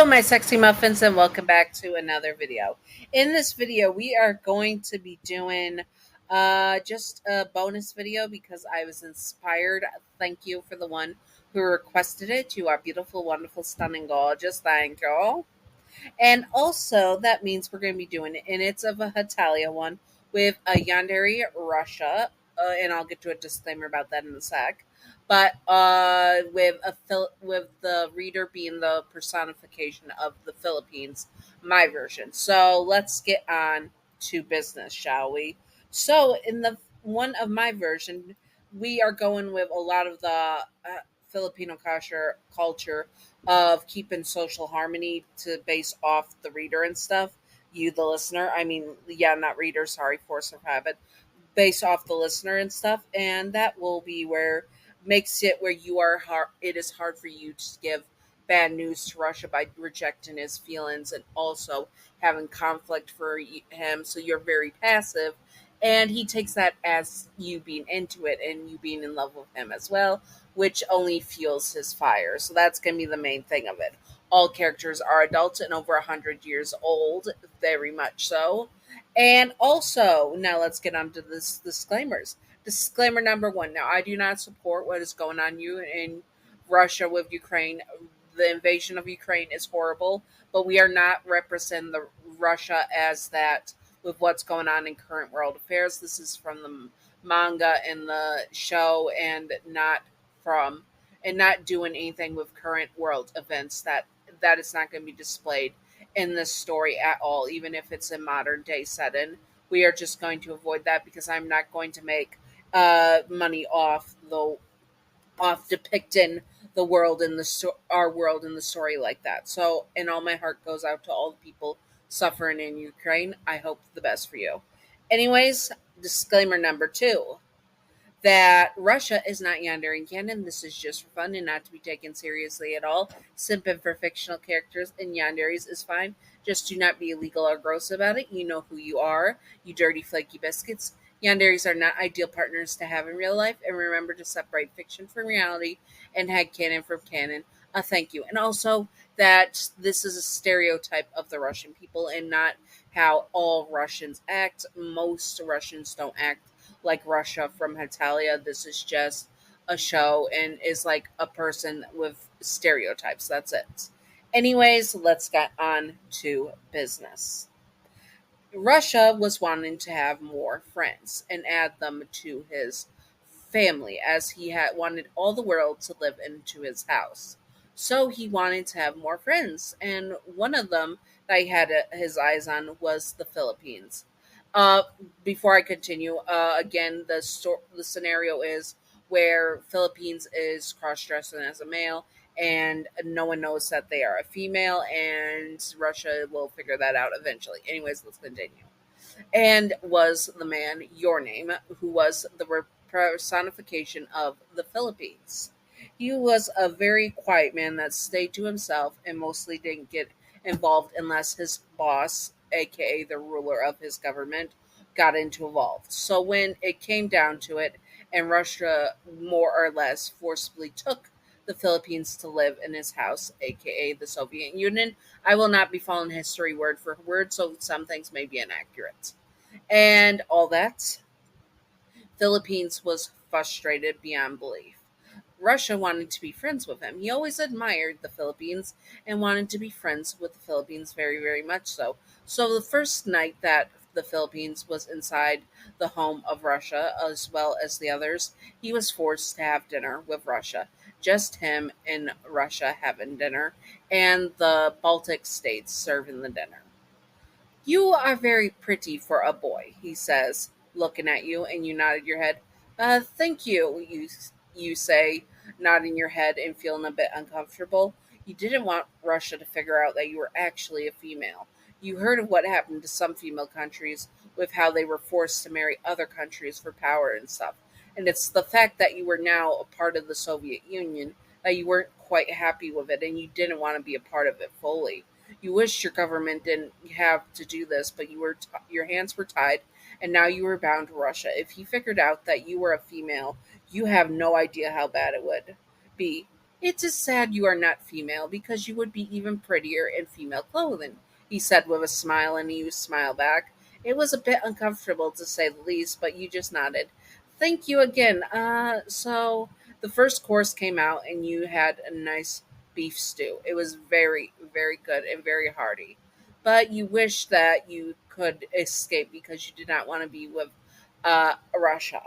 Hello, my sexy muffins, and welcome back to another video. In this video, we are going to be doing just a bonus video because I was inspired. Thank you for the one who requested it. You are beautiful, wonderful, stunning, gorgeous. Thank you. And also, that means we're going to be doing it, and it's of a Hetalia one with a Yandere, Russia, and I'll get to a disclaimer about that in a sec. But with the reader being the personification of the Philippines, my version. So let's get on to business, shall we? So in the one of my version, we are going with a lot of the Filipino culture of keeping social harmony to base off the reader and stuff. You, the listener, I mean, yeah, not reader, sorry, force of habit, based off the listener and stuff. And that will be where makes it where you are hard, it is hard for you to give bad news to Russia by rejecting his feelings and also having conflict for him. So you're very passive. And he takes that as you being into it and you being in love with him as well, which only fuels his fire. So that's going to be the main thing of it. All characters are adults and over 100 years old, very much so. And also, now let's get on to this disclaimers. Disclaimer number one. Now, I do not support what is going on in Russia with Ukraine. The invasion of Ukraine is horrible, but we are not representing the Russia as that with what's going on in current world affairs. This is from the manga and the show, and from not doing anything with current world events that is not going to be displayed in this story at all, even if it's a modern day setting. We are just going to avoid that because I'm not going to make money off depicting the world in our world in the story like that. So, and all my heart goes out to all the people suffering in Ukraine. I hope the best for you. Anyways, disclaimer number two, that Russia is not Yandere in canon. This is just for fun and not to be taken seriously at all. Simping for fictional characters in Yanderes is fine. Just do not be illegal or gross about it. You know who you are, you dirty flaky biscuits. Yanderes are not ideal partners to have in real life, and remember to separate fiction from reality and headcanon from canon. Thank you. And also that this is a stereotype of the Russian people and not how all Russians act. Most Russians don't act like Russia from Hetalia. This is just a show and is like a person with stereotypes. That's it. Anyways, let's get on to business. Russia was wanting to have more friends and add them to his family as he had wanted all the world to live into his house. So he wanted to have more friends, and one of them that he had his eyes on was the Philippines. Uh, Before I continue, again, the scenario is where Philippines is cross dressing as a male, and no one knows that they are a female, and Russia will figure that out eventually. Anyways, let's continue. And was the man Your Name, who was the personification of the Philippines. He was a very quiet man that stayed to himself and mostly didn't get involved unless his boss, aka the ruler of his government, got into involved. So when it came down to it, and Russia more or less forcibly took the Philippines to live in his house, aka the Soviet Union, I will not be following history word for word, so some things may be inaccurate. And all that, Philippines was frustrated beyond belief. Russia wanted to be friends with him. He always admired the Philippines and wanted to be friends with the Philippines very, very much so. So the first night that the Philippines was inside the home of Russia, as well as the others, he was forced to have dinner with Russia. Just him and Russia having dinner, and the Baltic states serving the dinner. You are very pretty for a boy, he says, looking at you, and you nodded your head. Thank you, you say, nodding your head and feeling a bit uncomfortable. You didn't want Russia to figure out that you were actually a female. You heard of what happened to some female countries with how they were forced to marry other countries for power and stuff. And it's the fact that you were now a part of the Soviet Union that you weren't quite happy with it and you didn't want to be a part of it fully. You wished your government didn't have to do this, but your hands were tied, and now you were bound to Russia. If he figured out that you were a female, you have no idea how bad it would be. It is sad you are not female because you would be even prettier in female clothing, he said with a smile, and you smiled back. It was a bit uncomfortable to say the least, but you just nodded. Thank you again. So the first course came out and you had a nice beef stew. It was very, very good and very hearty. But you wish that you could escape because you did not want to be with Russia.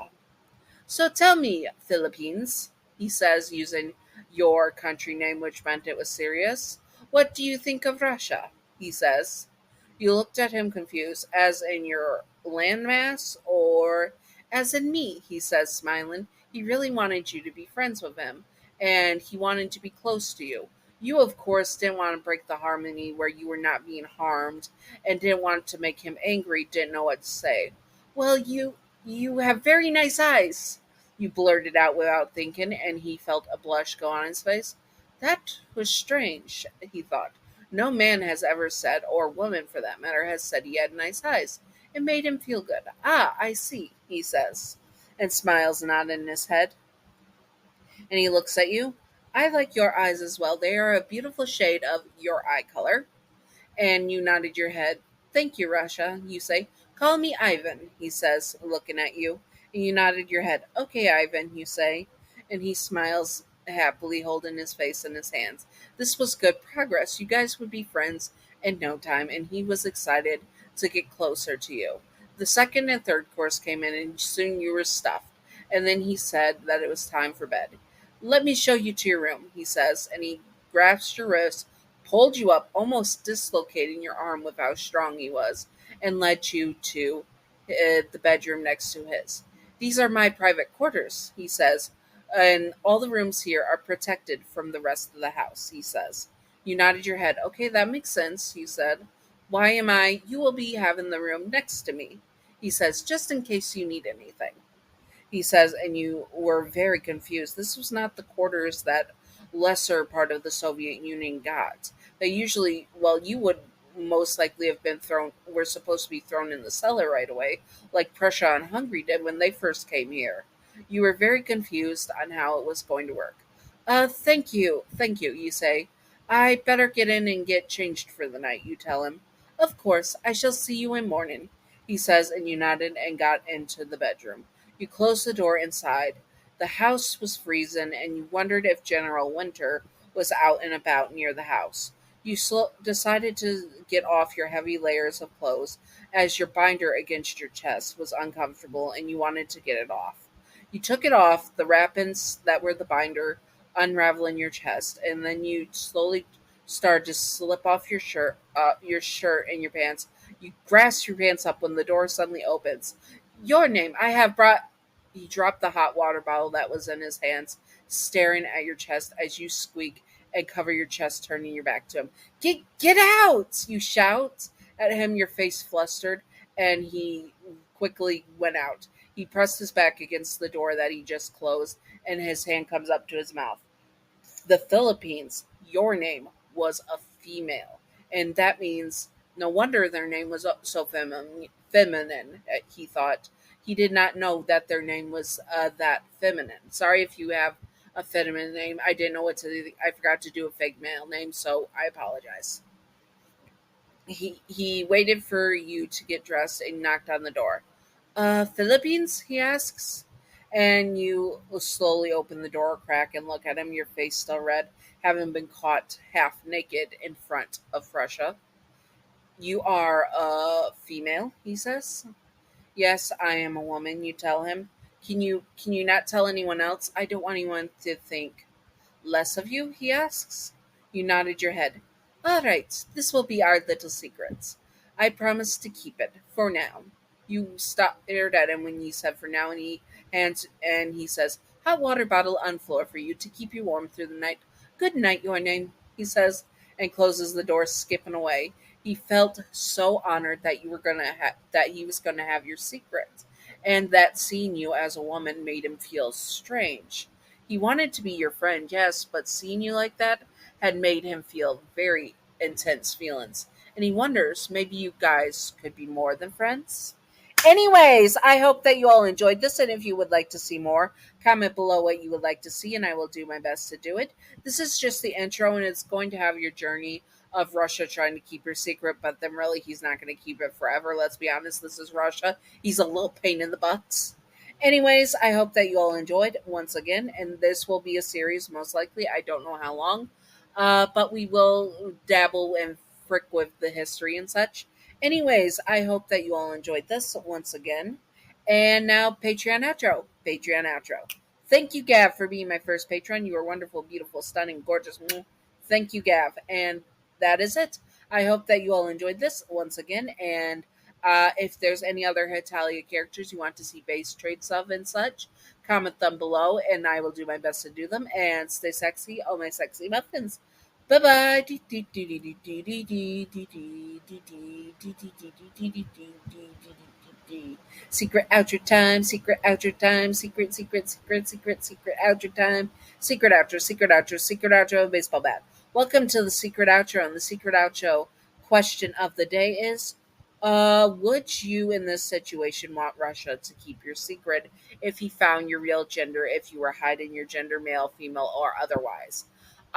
So tell me, Philippines, he says, using your country name, which meant it was serious. What do you think of Russia? He says. You looked at him confused, as in your landmass or as in me, he says, smiling. He really wanted you to be friends with him, and he wanted to be close to you. You, of course, didn't want to break the harmony where you were not being harmed, and didn't want to make him angry, didn't know what to say. Well, you have very nice eyes, you blurted out without thinking, and he felt a blush go on his face. That was strange, he thought. No man has ever said, or woman for that matter, has said he had nice eyes. It made him feel good. Ah, I see, he says, and smiles nodding his head. And he looks at you. I like your eyes as well. They are a beautiful shade of your eye color. And you nodded your head. Thank you, Russia, you say. Call me Ivan, he says, looking at you. And you nodded your head. Okay, Ivan, you say. And he smiles happily, holding his face in his hands. This was good progress. You guys would be friends in no time, and he was excited to get closer to you. The second and third course came in, and soon you were stuffed. And then he said that it was time for bed. Let me show you to your room, he says, and he grasps your wrist, pulled you up, almost dislocating your arm with how strong he was, and led you to the bedroom next to his. These are my private quarters, he says, and all the rooms here are protected from the rest of the house, he says. You nodded your head. Okay, that makes sense, you said. Why am I? You will be having the room next to me, he says, just in case you need anything, he says, and you were very confused. This was not the quarters that lesser part of the Soviet Union got. They usually, well, you would most likely have been thrown, were supposed to be thrown in the cellar right away, like Prussia and Hungary did when they first came here. You were very confused on how it was going to work. Thank you, you say. I better get in and get changed for the night, you tell him. Of course, I shall see you in morning, he says, and you nodded and got into the bedroom. You closed the door inside. The house was freezing, and you wondered if General Winter was out and about near the house. You decided to get off your heavy layers of clothes, as your binder against your chest was uncomfortable and you wanted to get it off. You took it off, the wrappings that were the binder unraveling your chest, and then you slowly started to slip off your shirt and your pants. You grasp your pants up when the door suddenly opens. Your name, I have brought. He dropped the hot water bottle that was in his hands, staring at your chest as you squeak and cover your chest, turning your back to him. Get out! You shout at him, your face flustered, and he quickly went out. He pressed his back against the door that he just closed, and his hand comes up to his mouth. The Philippines, your name was a female. And that means no wonder their name was so feminine, he thought. He did not know that their name was that feminine. Sorry if you have a feminine name. I didn't know what to do. I forgot to do a fake male name, so I apologize. He waited for you to get dressed and knocked on the door. Philippines? He asks. And you slowly open the door crack and look at him, your face still red, having been caught half naked in front of Russia. You are a female, he says. Yes, I am a woman, you tell him. Can you not tell anyone else? I don't want anyone to think less of you, he asks. You nodded your head. All right, this will be our little secret. I promise to keep it for now. You stared at him when you said for now, and he says, hot water bottle on floor for you to keep you warm through the night. Good night, your name, he says, and closes the door, skipping away. He felt so honored that that he was gonna have your secret, and that seeing you as a woman made him feel strange. He wanted to be your friend, yes, but seeing you like that had made him feel very intense feelings. And he wonders maybe you guys could be more than friends. Anyways, I hope that you all enjoyed this. And if you would like to see more, comment below what you would like to see, and I will do my best to do it. This is just the intro, and it's going to have your journey of Russia trying to keep your secret, but then really he's not going to keep it forever. Let's be honest, this is Russia. He's a little pain in the butts. Anyways, I hope that you all enjoyed once again, and this will be a series most likely. I don't know how long, but we will dabble and frick with the history and such. Anyways, I hope that you all enjoyed this once again. And now, Patreon outro. Patreon outro. Thank you, Gav, for being my first patron. You are wonderful, beautiful, stunning, gorgeous. Thank you, Gav. And that is it. I hope that you all enjoyed this once again. And if there's any other Hetalia characters you want to see base traits of and such, comment them below, and I will do my best to do them. And stay sexy, oh my sexy muffins. Bye bye. Secret outro time. Secret outro time. Secret, secret, secret, secret, secret outro time. Secret outro. Secret outro. Secret outro. Baseball bat. Welcome to the secret outro. And the secret outro question of the day is: would you, in this situation, want Russia to keep your secret if he found your real gender? If you were hiding your gender, male, female, or otherwise?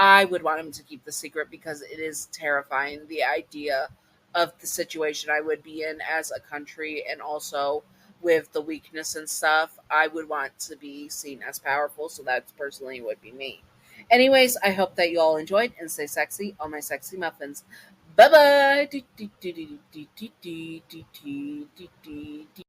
I would want him to keep the secret because it is terrifying, the idea of the situation I would be in as a country, and also with the weakness and stuff. I would want to be seen as powerful, so that personally would be me. Anyways, I hope that you all enjoyed, and stay sexy, all my sexy muffins. Bye bye.